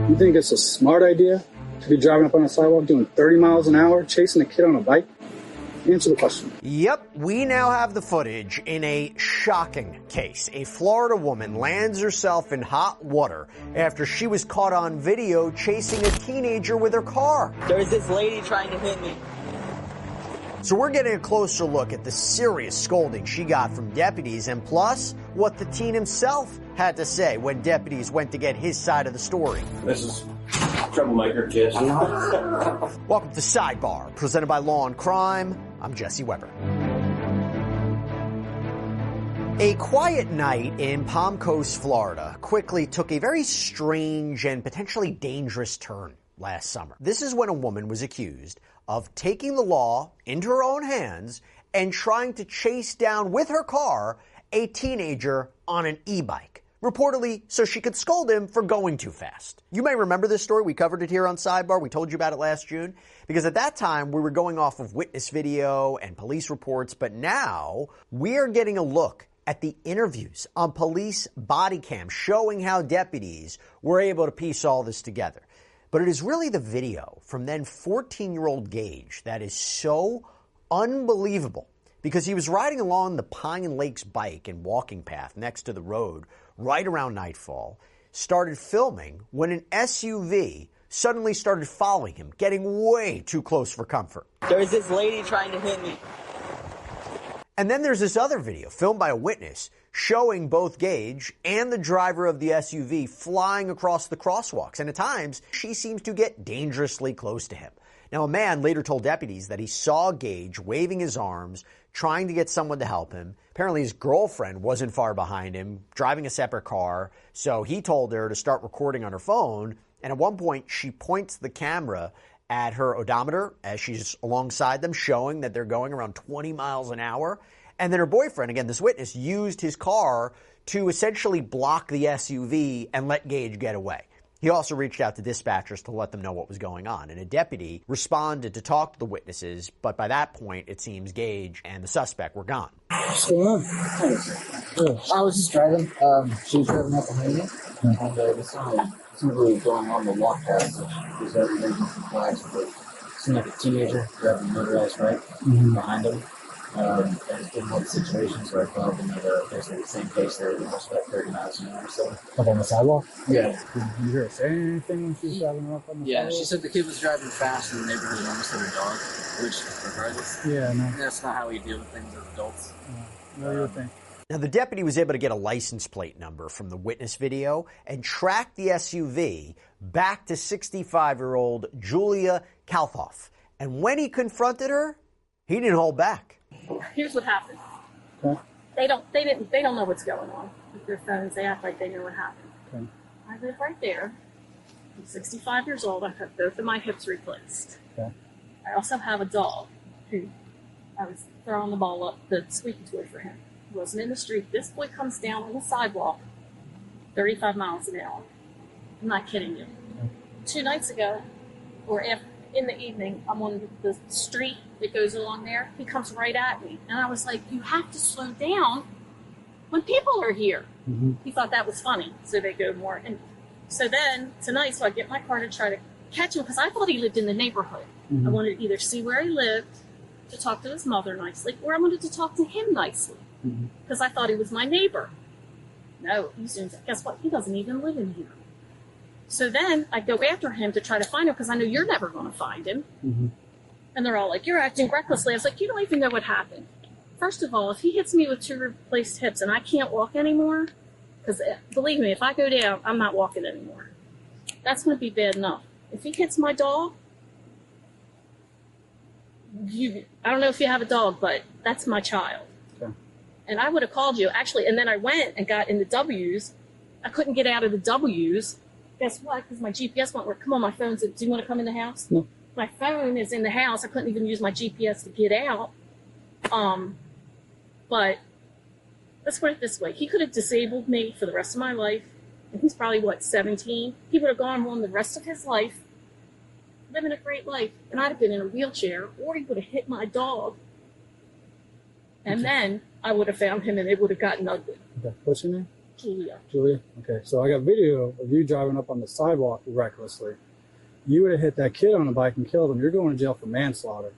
You think it's a smart idea to be driving up on a sidewalk doing 30 miles an hour, chasing a kid on a bike? Answer the question. Yep, we now have the footage in a shocking case. A Florida woman lands herself in hot water after she was caught on video chasing a teenager with her car. There was this lady trying to hit me. So we're getting a closer look at the serious scolding she got from deputies, and plus what the teen himself had to say when deputies went to get his side of the story. This is troublemaker, kid. Welcome to Sidebar, presented by Law and Crime. I'm Jesse Weber. A quiet night in Palm Coast, Florida, quickly took a very strange and potentially dangerous turn last summer. This is when a woman was accused of taking the law into her own hands and trying to chase down with her car a teenager on an e-bike, reportedly so she could scold him for going too fast. You may remember this story. We covered it here on Sidebar. We told you about it last June because at that time we were going off of witness video and police reports, but now we are getting a look at the interviews on police body cam showing how deputies were able to piece all this together. But it is really the video from then 14-year-old Gage that is so unbelievable because he was riding along the Pine Lakes bike and walking path next to the road right around nightfall, started filming when an SUV suddenly started following him, getting way too close for comfort. There was this lady trying to hit me. And then there's this other video filmed by a witness showing both Gage and the driver of the SUV flying across the crosswalks. And at times, she seems to get dangerously close to him. Now, a man later told deputies that he saw Gage waving his arms, trying to get someone to help him. Apparently, his girlfriend wasn't far behind him, driving a separate car. So he told her to start recording on her phone. And at one point, she points the camera at her odometer as she's alongside them, showing that they're going around 20 miles an hour. And then her boyfriend, again, this witness, used his car to essentially block the SUV and let Gage get away. He also reached out to dispatchers to let them know what was going on. And a deputy responded to talk to the witnesses, but by that point, it seems Gage and the suspect were gone. What's going on? I was just driving. She was driving up behind me. And this somebody going on the walk past. There's emergency flags, but seemed like a teenager driving a motorized bike behind him. I just didn't know the situation, so I followed them at basically the same pace. They were almost about 30 miles an hour. So. Up on the sidewalk? Yeah. Did you hear her say anything when she was driving up on the sidewalk? Yeah, she said the kid was driving fast in the neighborhood and almost hit her dog, which, regardless, that's not how we deal with things as adults. No, you would think. Now, the deputy was able to get a license plate number from the witness video and track the SUV back to 65-year-old Julia Kalthoff. And when he confronted her, he didn't hold back. Here's what happened. Okay. They don't know what's going on with their phones. They act like they know what happened. Okay. I live right there. I'm 65 years old. I've had both of my hips replaced. Okay. I also have a dog who I was throwing the ball up the squeaky toy for him. He wasn't in the street. This boy comes down on the sidewalk, 35 miles an hour. I'm not kidding you. 2 nights ago, or in the evening, I'm on the street that goes along there. He comes right at me. And I was like, you have to slow down when people are here. Mm-hmm. He thought that was funny, so they go more. And so then tonight, so I get my car to try to catch him because I thought he lived in the neighborhood. Mm-hmm. I wanted to either see where he lived, to talk to his mother nicely, or I wanted to talk to him nicely because I thought he was my neighbor. No, guess what? He doesn't even live in here. So then I go after him to try to find him because I know you're never going to find him. Mm-hmm. And they're all like, you're acting recklessly. I was like, you don't even know what happened. First of all, if he hits me with 2 replaced hips and I can't walk anymore, because believe me, if I go down, I'm not walking anymore. That's going to be bad enough. If he hits my dog, I don't know if you have a dog, but that's my child. Okay. And I would have called you, actually. And then I went and got in the W's. I couldn't get out of the W's. Guess what? Because my GPS won't work. Come on, my phone's. Do you want to come in the house? No. My phone is in the house. I couldn't even use my GPS to get out. But let's put it this way. He could have disabled me for the rest of my life. And he's probably, 17? He would have gone on the rest of his life, living a great life. And I'd have been in a wheelchair, or he would have hit my dog. And then I would have found him, and it would have gotten ugly. Okay. What's your name? Julia. Julia? Okay, so I got video of you driving up on the sidewalk recklessly. You would have hit that kid on a bike and killed him. You're going to jail for manslaughter.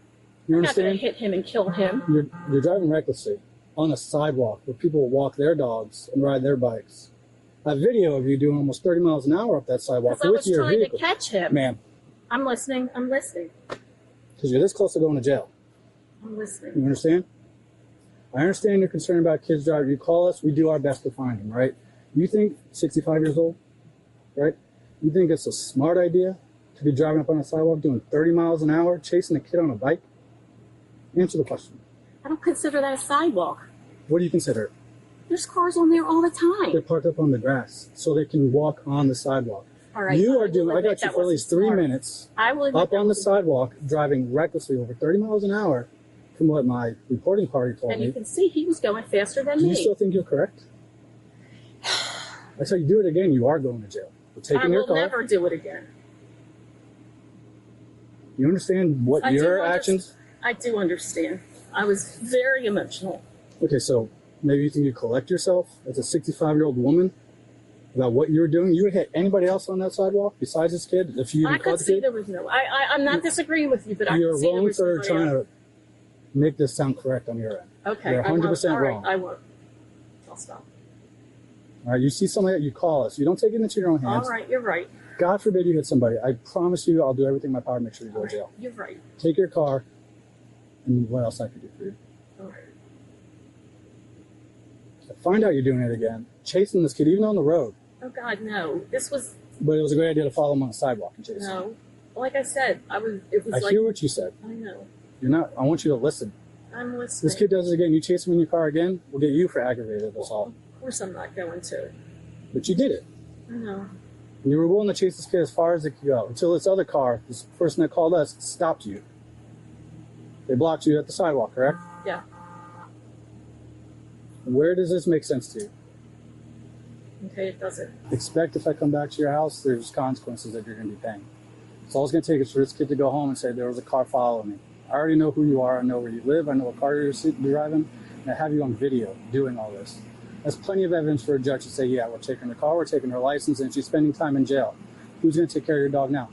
You I'm not going understand? to hit him and kill him. You're driving recklessly on a sidewalk where people walk their dogs and ride their bikes. A video of you doing almost 30 miles an hour up that sidewalk Because I with was your trying vehicle. to catch him. Ma'am, I'm listening. I'm listening. because you're this close to going to jail. I'm listening. You understand? I understand your concern about kids driving. You call us, we do our best to find them, right? You think 65 years old, right? You think it's a smart idea to be driving up on a sidewalk doing 30 miles an hour, chasing a kid on a bike? Answer the question. I don't consider that a sidewalk. What do you consider it? There's cars on there all the They're time. parked up on the grass so they can walk on the sidewalk. All right. You I are doing, will I admit got you that for at wasn't least 3 smart. minutes I will admit up that on the wasn't- sidewalk driving recklessly over 30 miles an hour from what my reporting party told And me. you can see he was going faster than Do you me. still think you're correct? I tell you do it again, you are going to jail. We're I taking your will car. never do it again. You understand what I do your understand. actions? I do understand. I was very emotional. Okay, so maybe you think you collect yourself as a 65-year-old woman about what you were doing. You would hit anybody else on that sidewalk besides this kid if you I even caught could the see kid? there was no. I'm not disagreeing with you, but I You're could see there wrong was for somebody trying else. to make this sound correct on your end. Okay, You're I won't. 100% All right, wrong. I won't. I'll stop. All right, you see somebody that you call us. You don't take it into your own hands. All right, you're right. God forbid you hit somebody. I promise you I'll do everything in my power to make sure you go to jail. You're right. Take your car, and what else I could do for you. All right. Find out you're doing it again. Chasing this kid, even on the road. Oh God, no. This was But it was a great idea to follow him on the sidewalk and chase him. no. Like I said, It was I like hear what you said. I know. You're not. I want you to listen. I'm listening. This kid does it again. You chase him in your car again, we'll get you for aggravated assault. Of course, I'm not going to. But you did it. I know. And you were willing to chase this kid as far as it could go until this other car, this person that called us, stopped you. They blocked you at the sidewalk, correct? Yeah. Where does this make sense to you? Okay, it doesn't. Expect if I come back to your house, there's consequences that you're going to be paying. So all it's going to take is for this kid to go home and say, there was a car following me. I already know who you are. I know where you live. I know what car you're driving. And I have you on video doing all this. That's plenty of evidence for a judge to say, yeah, we're taking her car, we're taking her license, and she's spending time in jail. Who's going to take care of your dog now?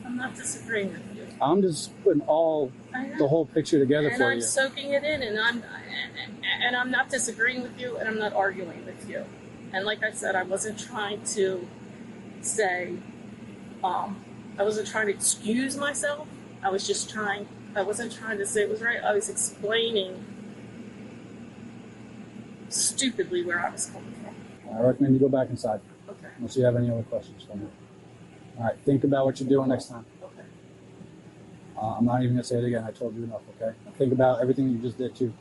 I'm not disagreeing with you. I'm just putting I know. the whole picture together And for I'm you. soaking it in, and I'm not disagreeing with you, and I'm not arguing with you. And like I said, I wasn't trying to say, I wasn't trying to excuse myself. I wasn't trying to say it was right. I was explaining stupidly where I was coming from. I recommend you go back inside Okay. unless you have any other questions for me. All right, think about what you're doing next time. Okay. I'm not even going to say it again. I told you enough, okay? Think about everything you just did, too.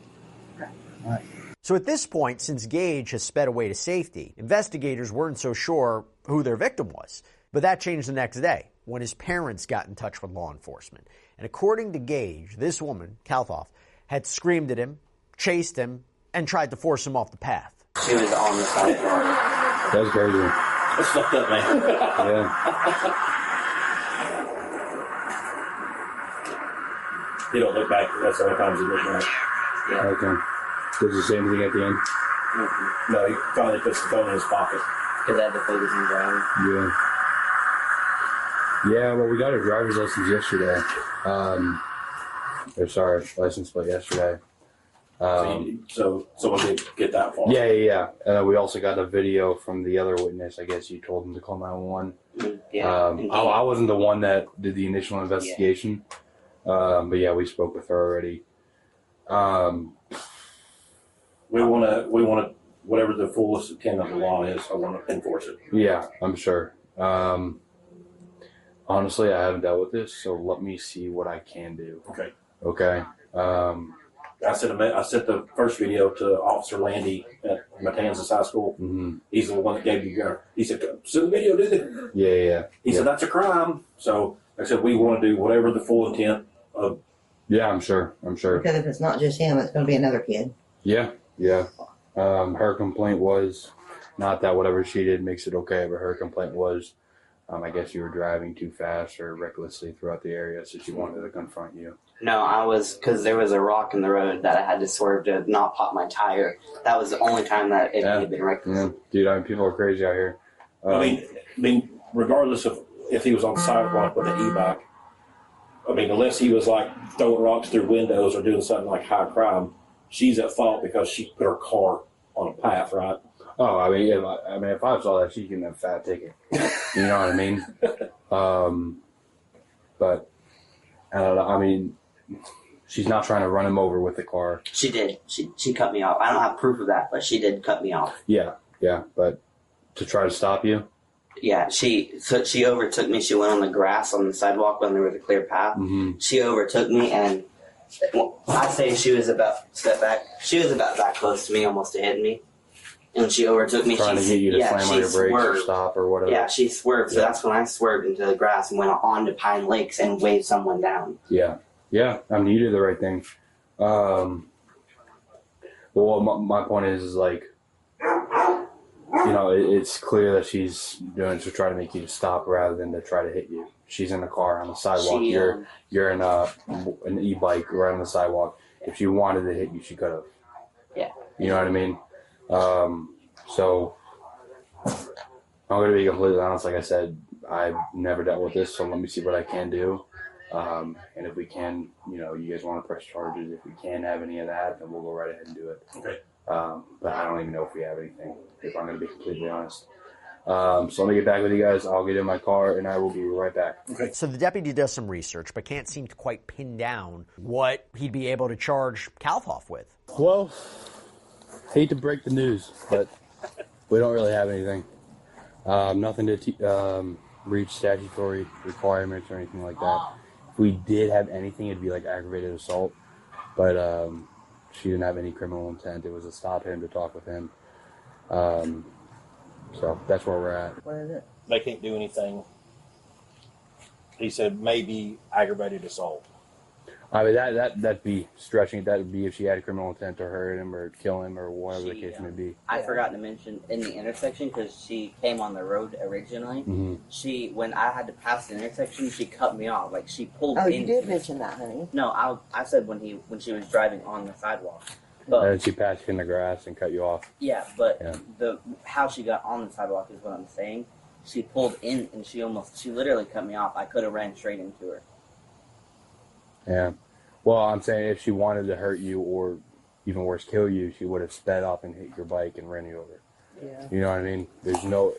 Okay. All right. So at this point, since Gage has sped away to safety, investigators weren't so sure who their victim was. But that changed the next day when his parents got in touch with law enforcement. And according to Gage, this woman, Kalthoff, had screamed at him, chased him, and tried to force him off the path. She was on the sidewalk. That's crazy. That's fucked up, man. Yeah. He don't look back. That's the only times he looks back. Yeah. Okay. Does he say anything at the end? No, he finally puts the phone in his pocket. Because I had to focus on driving. Yeah. Yeah, well, we got our driver's license yesterday. License plate yesterday. So someone did get that far. Yeah. We also got a video from the other witness. I guess you told him to call 911. Yeah. I wasn't the one that did the initial investigation. But yeah, we spoke with her already. We want to, whatever the fullest extent of the law is, I want to enforce it. Yeah, I'm sure. Honestly, I haven't dealt with this, so let me see what I can do. Okay. I sent the first video to Officer Landy at Matanzas High School. Mm-hmm. He's the one that gave you he said, send the video, did it? Yeah. He said, that's a crime. So like I said, we want to do whatever the full intent of. Yeah, I'm sure. Because if it's not just him, it's going to be another kid. Yeah. Her complaint was not that whatever she did makes it okay, but her complaint was, I guess you were driving too fast or recklessly throughout the area, so she wanted to confront you. No, I was, because there was a rock in the road that I had to swerve to not pop my tire. That was the only time that it had been reckless. Yeah. Dude, I mean, people are crazy out here. I mean, regardless of if he was on the sidewalk with an e-bike, I mean, unless he was like throwing rocks through windows or doing something like high crime, she's at fault because she put her car on a path, right? Oh, I mean, if I saw that, she'd get a fat ticket. You know what I mean? But I don't know. I mean, she's not trying to run him over with the car. She did. She cut me off. I don't have proof of that, but she did cut me off. Yeah. But to try to stop you? Yeah, she overtook me. She went on the grass on the sidewalk when there was a clear path. Mm-hmm. She overtook me, and I say she was about She was about that close to me, almost to hitting me. And she overtook me. Trying to get you to slam on your brakes or stop or whatever. Yeah, she swerved. So that's when I swerved into the grass and went on to Pine Lakes and waved someone down. Yeah. I mean, you did the right thing. Well, my point is like, you know, it's clear that she's doing it to try to make you to stop rather than to try to hit you. She's in the car on the sidewalk. You're in an e-bike right on the sidewalk. If she wanted to hit you, she could have. Yeah. You know what I mean? So I'm going to be completely honest. Like I said, I've never dealt with this, so let me see what I can do. And if we can, you know, you guys want to press charges, if we can have any of that, then we'll go right ahead and do it. Okay. But I don't even know if we have anything, if I'm going to be completely honest. So let me get back with you guys. I'll get in my car, and I will be right back. Okay. So the deputy does some research, but can't seem to quite pin down what he'd be able to charge Kalfoff with. Well, hate to break the news, but we don't really have anything. Nothing to reach statutory requirements or anything like that. If we did have anything, it'd be like aggravated assault, but she didn't have any criminal intent. It was to stop him, to talk with him. So that's where we're at. What is it? They can't do anything. He said maybe aggravated assault. I mean, that'd be stretching it. That would be if she had a criminal intent to hurt him or kill him or whatever the case may be. I forgot to mention in the intersection, because she came on the road originally. Mm-hmm. When I had to pass the intersection, she cut me off. Like, she pulled Oh, in. you did mention that, honey. No, I said when she was driving on the sidewalk. But And then she passed you in the grass and cut you off. yeah, but Yeah. how she got on the sidewalk is what I'm saying. She pulled in and she literally cut me off. I could have ran straight into her. Yeah. Well, I'm saying if she wanted to hurt you or even worse, kill you, she would have sped up and hit your bike and ran you over. Yeah. You know what I mean? There's no.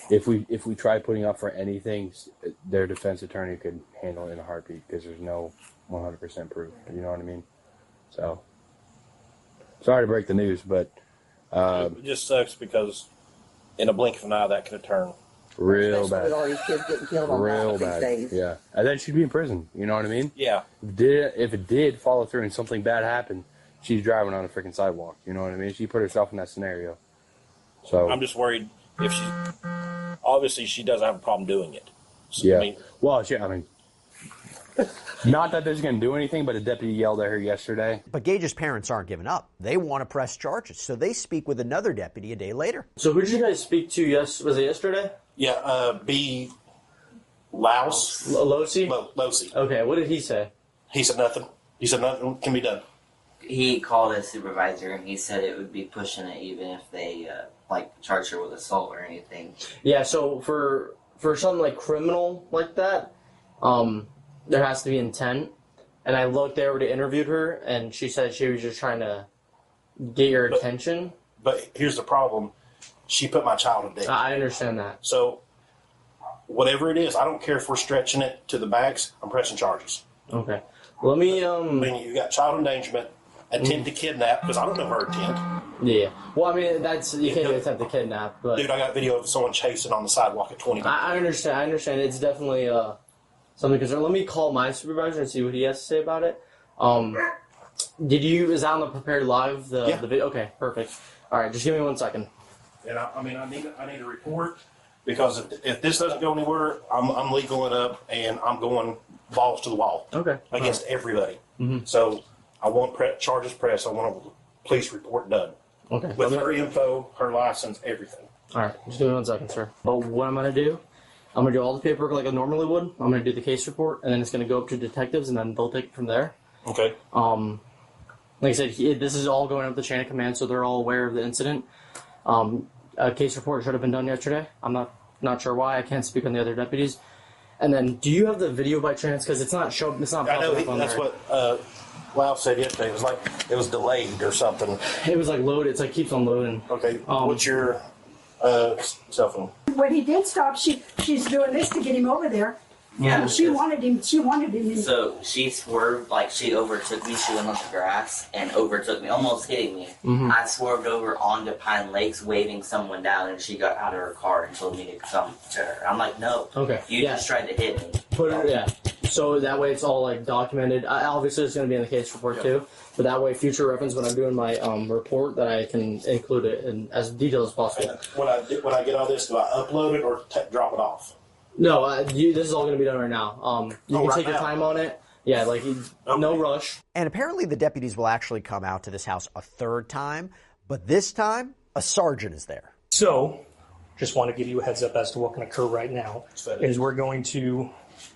If we try putting up for anything, their defense attorney could handle it in a heartbeat because there's no 100% proof. You know what I mean? So. Sorry to break the news, but It just sucks because in a blink of an eye that could have turned real Especially bad. with all these kids getting killed on Real that bad. these days. Yeah. And then she'd be in prison. You know what I mean? Yeah. If it did follow through and something bad happened, she's driving on a freaking sidewalk. You know what I mean? She put herself in that scenario. So I'm just worried if she obviously she doesn't have a problem doing it. So, yeah. I mean, Well, I mean, not that this is going to do anything, but a deputy yelled at her yesterday. But Gage's parents aren't giving up. They want to press charges, so they speak with another deputy a day later. So who did you guys speak to? Was it yesterday? yeah, B. Louse. Losi? Losi. Okay, what did he say? He said nothing. He said nothing can be done. He called his supervisor and he said it would be pushing it even if they charge her with assault or anything. Yeah, so for something like criminal like that, there has to be intent. And I looked there to interviewed her, and she said she was just trying to get your attention. But here's the problem. She put my child in danger. I understand that. So whatever it is, I don't care if we're stretching it to the max. I'm pressing charges. Okay. Let me, I mean, you got child endangerment, attempt to kidnap, because I don't know her intent. Yeah. Well, I mean, you can't attempt to kidnap, but... Dude, I got video of someone chasing on the sidewalk at 20. I understand. It's definitely something concerned. Let me call my supervisor and see what he has to say about it. Is that on the Prepared Live, the video? Okay, perfect. All right, just give me 1 second. And I need a report, because if this doesn't go anywhere, I'm legaling it up and I'm going balls to the wall. Okay. Against everybody. Mm-hmm. So I want charges pressed. I want a police report done. Okay. With her info, her license, everything. All right, just give me 1 second, sir. But what I'm going to do I'm going to do all the paperwork like I normally would. I'm going to do the case report, and then it's going to go up to detectives, and then they'll take it from there. Okay. Like I said, this is all going up the chain of command, so they're all aware of the incident. A case report should have been done yesterday. I'm not sure why. I can't speak on the other deputies. And then, do you have the video by chance? Because it's not showing. It's not. I know popping up on that's there. what Lau said yesterday. It was like it was delayed or something. It was like loaded. It's like keeps on loading. Okay. What's your cell phone? When he did stop, she's doing this to get him over there. Yeah. She wanted him. So she swerved, like she overtook me. She went on the grass and overtook me, almost hitting me. Mm-hmm. I swerved over onto Pine Lakes, waving someone down, and she got out of her car and told me to come to her. I'm like, no. Okay. You just tried to hit me. Yeah. So that way it's all like documented. Obviously, it's going to be in the case report too. But that way, future reference when I'm doing my report, that I can include it in as detailed as possible. When I get all this, do I upload it or drop it off? No, this is all going to be done right now. You can take your time on it. Yeah, like no rush. And apparently the deputies will actually come out to this house a third time, but this time a sergeant is there. So, just want to give you a heads up as to what can occur right now. Is we're going to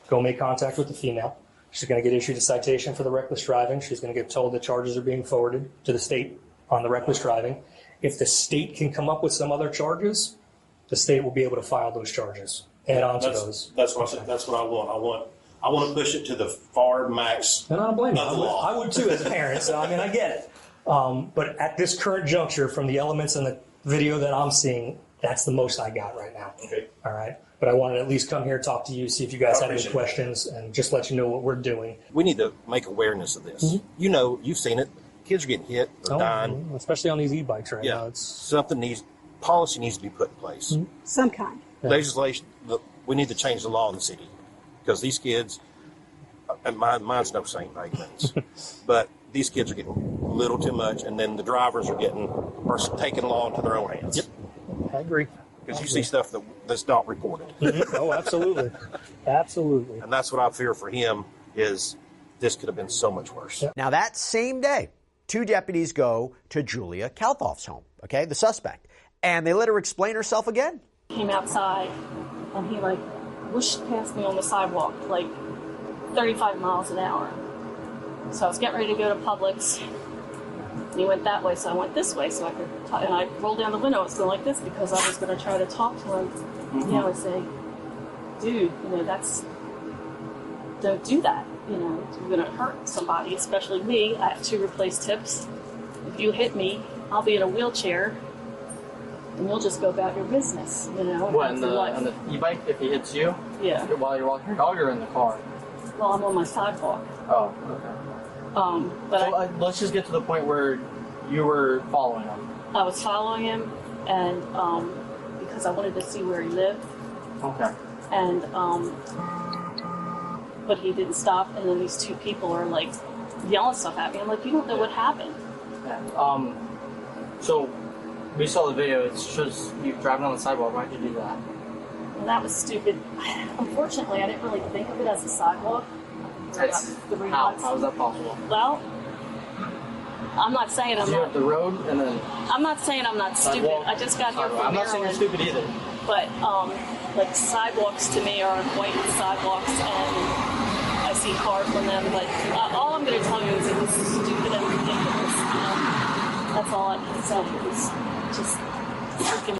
go make contact with the female. She's going to get issued a citation for the reckless driving. She's going to get told that charges are being forwarded to the state on the reckless driving. If the state can come up with some other charges, the state will be able to file those charges. Add on to those. That's what I want. I want to push it to the far max. And I don't blame you. Of the law. I would too as a parent. So I mean, I get it. But at this current juncture, from the elements in the video that I'm seeing, that's the most I got right now. Okay. All right. But I wanted to at least come here, talk to you, see if you guys have any questions, and just let you know what we're doing. We need to make awareness of this. Mm-hmm. You know, you've seen it. Kids are getting hit or dying. Especially on these e-bikes right now. Policy needs to be put in place. Mm-hmm. Some kind. Yeah. Legislation. We need to change the law in the city because these kids, and mine's no saint by any means, but these kids are getting a little too much, and then the drivers are taking the law into their own hands. Yep, I agree. Because you see stuff that's not reported. Mm-hmm. Oh, absolutely, absolutely. And that's what I fear for him is this could have been so much worse. Yep. Now that same day, 2 deputies go to Julia Kalthoff's home, okay, the suspect, and they let her explain herself again. Came outside and he like whooshed past me on the sidewalk like 35 miles an hour. So I was getting ready to go to Publix. And he went that way, so I went this way so I could talk, and I rolled down the window. I was going like this because I was going to try to talk to him. Mm-hmm. And say, dude, don't do that. You're going to hurt somebody, especially me. I have 2 replaced hips. If you hit me, I'll be in a wheelchair. And you'll just go about your business, What, on the e-bike, if he hits you? Yeah. While you're walking your dog or in the car? Well, I'm on my sidewalk. Oh, okay. But so let's just get to the point where you were following him. I was following him, and because I wanted to see where he lived. Okay. And but he didn't stop, and then these 2 people are like yelling stuff at me. I'm like, you don't know what happened. Yeah. So we saw the video. It shows you driving on the sidewalk. Why'd you do that? And that was stupid. Unfortunately, I didn't really think of it as a sidewalk. How is that possible? Well, I'm not saying I'm you not. have the road and then. I'm not saying I'm not stupid. Sidewalk. I just got here from I'm not saying you're stupid either. But like sidewalks to me are white sidewalks, and I see cars on them. But all I'm going to tell you is it was stupid and ridiculous. That's all I can say. It was just freaking